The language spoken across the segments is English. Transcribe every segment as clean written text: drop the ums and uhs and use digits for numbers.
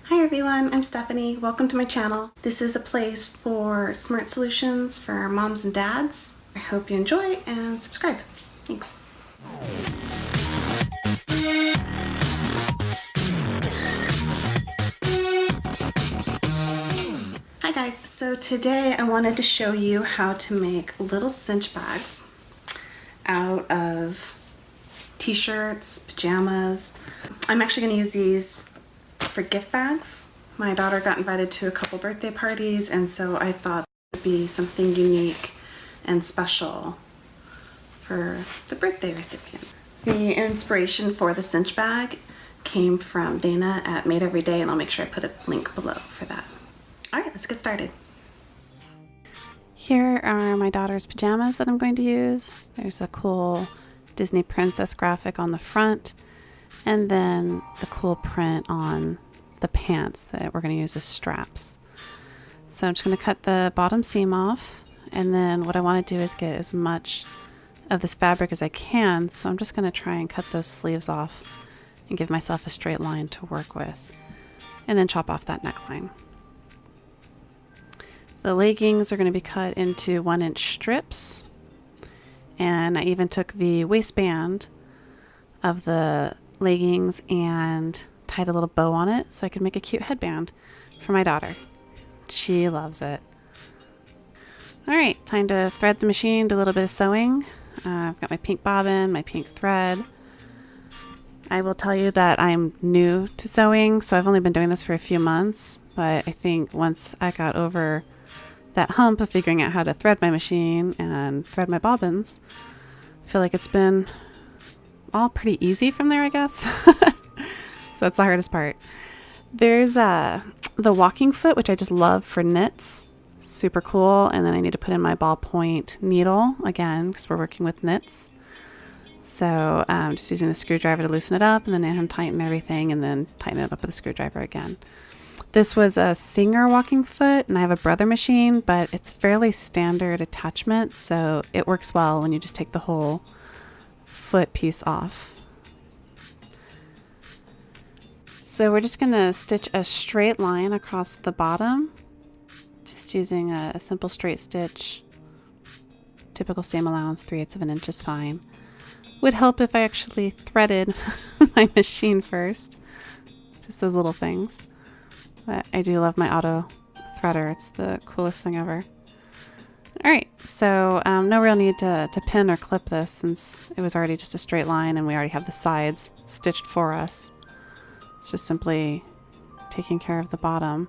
Hi everyone, I'm Stephanie. Welcome to my channel. This is a place for smart solutions for moms and dads. I hope you enjoy and subscribe. Thanks. Hi guys, so today I wanted to show you how to make little cinch bags out of t-shirts, pajamas. I'm actually going to use these for gift bags. My daughter got invited to a couple birthday parties, and so I thought it would be something unique and special for the birthday recipient. The inspiration for the cinch bag came from Dana at Made Every Day, and I'll make sure I put a link below for that. All right, let's get started. Here are my daughter's pajamas that I'm going to use. There's a cool Disney princess graphic on the front, and then the cool print on the pants that we're going to use as straps. So I'm just going to cut the bottom seam off, and then what I want to do is get as much of this fabric as I can, so I'm just going to try and cut those sleeves off and give myself a straight line to work with, and then chop off that neckline. The leggings are going to be cut into 1-inch strips, and I even took the waistband of the leggings and tied a little bow on it so I could make a cute headband for my daughter. She loves it. All right, time to thread the machine, do a little bit of sewing. I've got my pink bobbin, my pink thread. I will tell you that I'm new to sewing, so I've only been doing this for a few months, but I think once I got over that hump of figuring out how to thread my machine and thread my bobbins, I feel like it's been all pretty easy from there, I guess. So that's the hardest part. There's the walking foot, which I just love for knits. Super cool. And then I need to put in my ballpoint needle again because we're working with knits. So I'm just using the screwdriver to loosen it up, and then untighten everything, and then tighten it up with a screwdriver again. This was a Singer walking foot, and I have a Brother machine, but it's fairly standard attachment, so it works well when you just take the whole foot piece off. So we're just going to stitch a straight line across the bottom, just using a simple straight stitch. Typical seam allowance, 3/8 of an inch is fine. Would help if I actually threaded my machine first, just those little things. But I do love my auto threader. It's the coolest thing ever. All right, so no real need to pin or clip this since it was already just a straight line and we already have the sides stitched for us. It's just simply taking care of the bottom.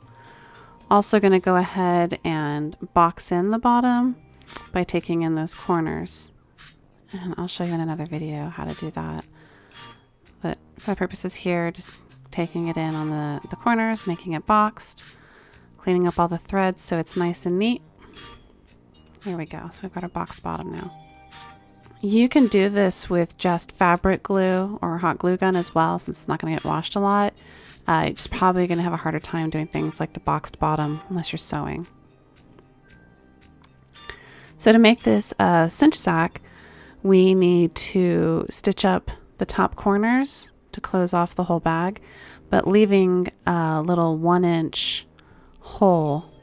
Also going to go ahead and box in the bottom by taking in those corners. And I'll show you in another video how to do that. But for the purposes here, just taking it in on the corners, making it boxed, cleaning up all the threads so it's nice and neat. There we go. So we've got our boxed bottom now. You can do this with just fabric glue or hot glue gun as well, since it's not going to get washed a lot. You're just probably going to have a harder time doing things like the boxed bottom unless you're sewing. So to make this cinch sack, we need to stitch up the top corners to close off the whole bag, but leaving a little 1-inch hole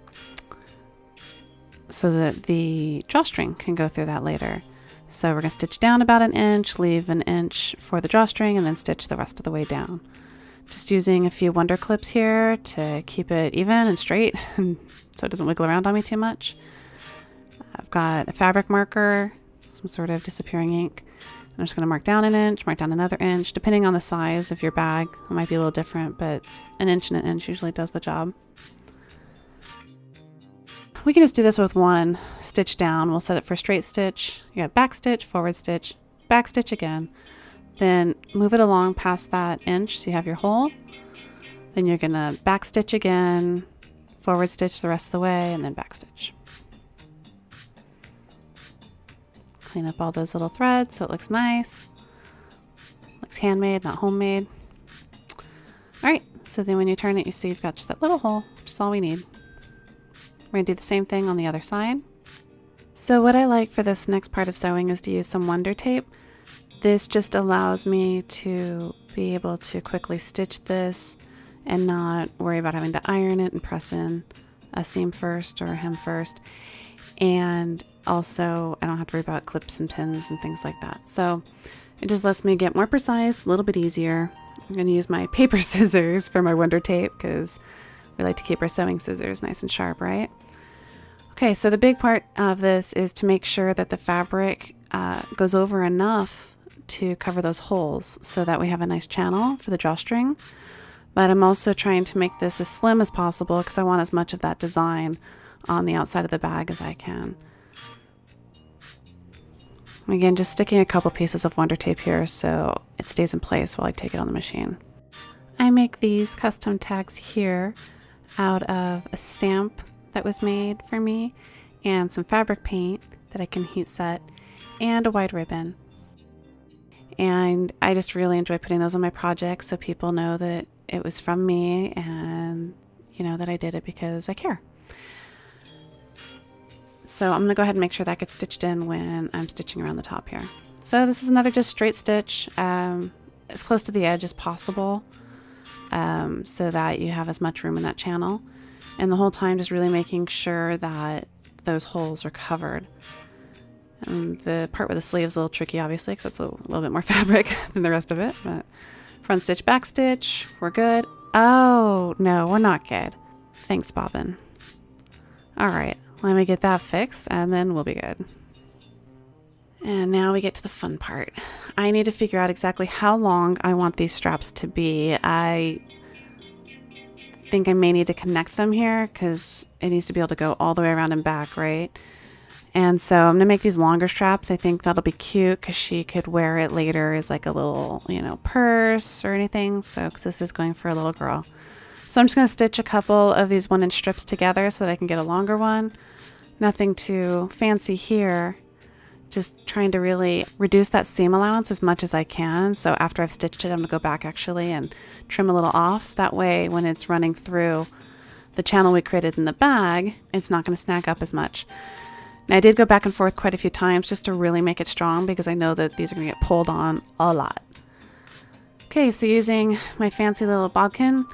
so that the drawstring can go through that later. So we're going to stitch down about 1 inch, leave 1 inch for the drawstring, and then stitch the rest of the way down. Just using a few wonder clips here to keep it even and straight so it doesn't wiggle around on me too much. I've got a fabric marker, some sort of disappearing ink. I'm just going to mark down 1 inch, mark down another inch, depending on the size of your bag. It might be a little different, but 1 inch and 1 inch usually does the job. We can just do this with one stitch down. We'll set it for straight stitch. You got back stitch, forward stitch, back stitch again. Then move it along past that inch so you have your hole. Then you're gonna back stitch again, forward stitch the rest of the way, and then back stitch. Clean up all those little threads so it looks nice. Looks handmade, not homemade. All right, so then when you turn it, you see you've got just that little hole, which is all we need. We're going to do the same thing on the other side. So what I like for this next part of sewing is to use some Wonder Tape. This just allows me to be able to quickly stitch this and not worry about having to iron it and press in a seam first or a hem first. And also I don't have to worry about clips and pins and things like that. So it just lets me get more precise, a little bit easier. I'm going to use my paper scissors for my Wonder Tape because we like to keep our sewing scissors nice and sharp, right? Okay, so the big part of this is to make sure that the fabric goes over enough to cover those holes so that we have a nice channel for the drawstring. But I'm also trying to make this as slim as possible because I want as much of that design on the outside of the bag as I can. Again, just sticking a couple pieces of Wonder Tape here so it stays in place while I take it on the machine. I make these custom tags here out of a stamp that was made for me and some fabric paint that I can heat set and a white ribbon. And I just really enjoy putting those on my projects so people know that it was from me and you know that I did it because I care. So I'm going to go ahead and make sure that gets stitched in when I'm stitching around the top here. So this is another just straight stitch as close to the edge as possible so that you have as much room in that channel. And the whole time just really making sure that those holes are covered. And the part with the sleeve is a little tricky obviously because it's a little bit more fabric than the rest of it. But front stitch, back stitch, we're good. Oh, no, we're not good. Thanks, bobbin. All right. Let me get that fixed and then we'll be good. And now we get to the fun part. I need to figure out exactly how long I want these straps to be. I think I may need to connect them here because it needs to be able to go all the way around and back, right? And so I'm going to make these longer straps. I think that'll be cute because she could wear it later as like a little, you know, purse or anything. So, because this is going for a little girl. So I'm just going to stitch a couple of these 1-inch strips together so that I can get a longer one. Nothing too fancy here. Just trying to really reduce that seam allowance as much as I can. So after I've stitched it, I'm going to go back actually and trim a little off. That way when it's running through the channel we created in the bag, it's not going to snag up as much. Now I did go back and forth quite a few times just to really make it strong because I know that these are going to get pulled on a lot. Okay, so using my fancy little bodkin,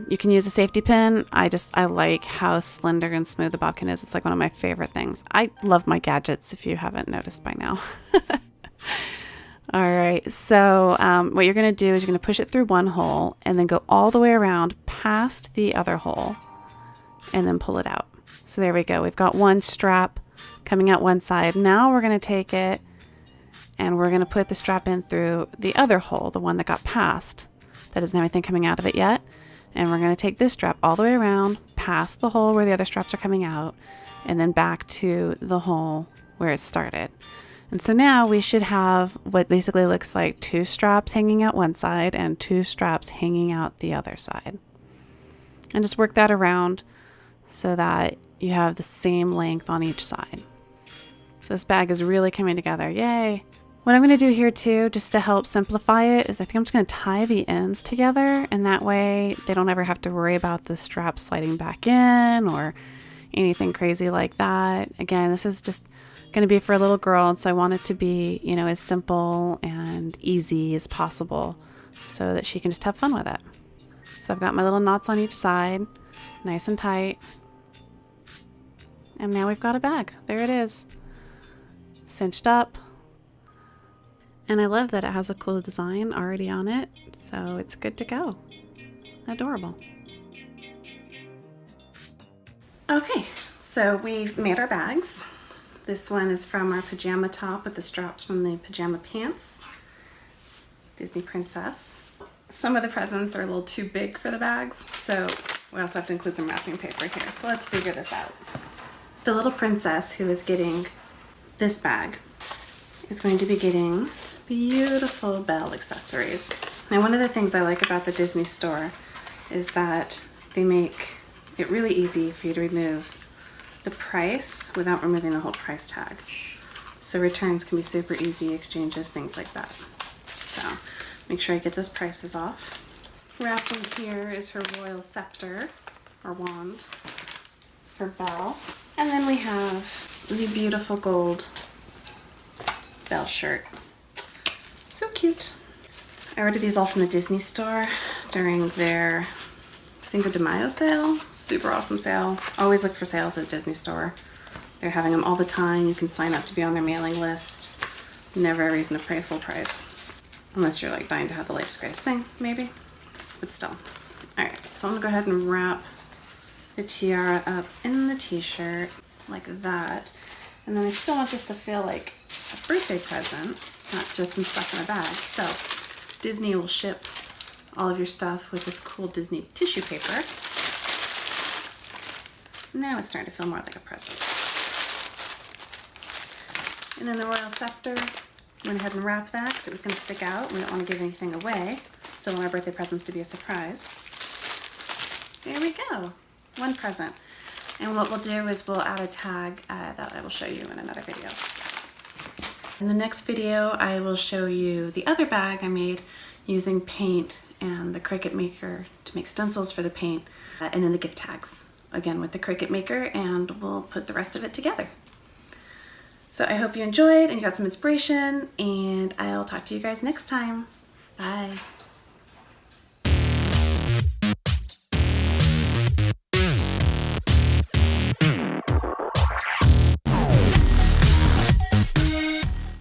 you can use a safety pin. I like how slender and smooth the bodkin is. It's like one of my favorite things. I love my gadgets if you haven't noticed by now. All right, so what you're going to do is you're going to push it through one hole and then go all the way around past the other hole and then pull it out. So there we go. We've got one strap coming out one side. Now we're going to take it and we're going to put the strap in through the other hole, the one that got past. That doesn't have anything coming out of it yet. And we're going to take this strap all the way around, past the hole where the other straps are coming out, and then back to the hole where it started. And so now we should have what basically looks like 2 straps hanging out one side and 2 straps hanging out the other side. And just work that around so that you have the same length on each side. So this bag is really coming together. Yay! What I'm going to do here too, just to help simplify it, is I think I'm just going to tie the ends together, and that way they don't ever have to worry about the strap sliding back in or anything crazy like that. Again, this is just going to be for a little girl, and so I want it to be, you know, as simple and easy as possible so that she can just have fun with it. So I've got my little knots on each side, nice and tight. And now we've got a bag. There it is. Cinched up. And I love that it has a cool design already on it, so it's good to go. Adorable. Okay, so we've made our bags. This one is from our pajama top with the straps from the pajama pants. Disney Princess. Some of the presents are a little too big for the bags, so we also have to include some wrapping paper here. So let's figure this out. The little princess who is getting this bag is going to be getting beautiful bell accessories. Now, one of the things I like about the Disney store is that they make it really easy for you to remove the price without removing the whole price tag. So returns can be super easy, exchanges, things like that. So make sure I get those prices off. Wrapped in here is her royal scepter or wand for Belle. And then we have the beautiful gold Belle shirt. So cute. I ordered these all from the Disney store during their Cinco de Mayo sale. Super awesome sale. Always look for sales at Disney store. They're having them all the time. You can sign up to be on their mailing list. Never a reason to pay full price. Unless you're like dying to have the latest greatest thing, maybe. But still. Alright, so I'm gonna go ahead and wrap the tiara up in the t-shirt like that. And then I still want this to feel like a birthday present, not just some stuff in a bag. So Disney will ship all of your stuff with this cool Disney tissue paper. Now it's starting to feel more like a present. And then the Royal Scepter, went ahead and wrapped that because it was going to stick out. We don't want to give anything away. Still want our birthday presents to be a surprise. There we go. One present. And what we'll do is we'll add a tag that I will show you in another video. In the next video, I will show you the other bag I made using paint and the Cricut Maker to make stencils for the paint, and then the gift tags, again with the Cricut Maker, and we'll put the rest of it together. So I hope you enjoyed and you got some inspiration, and I'll talk to you guys next time. Bye.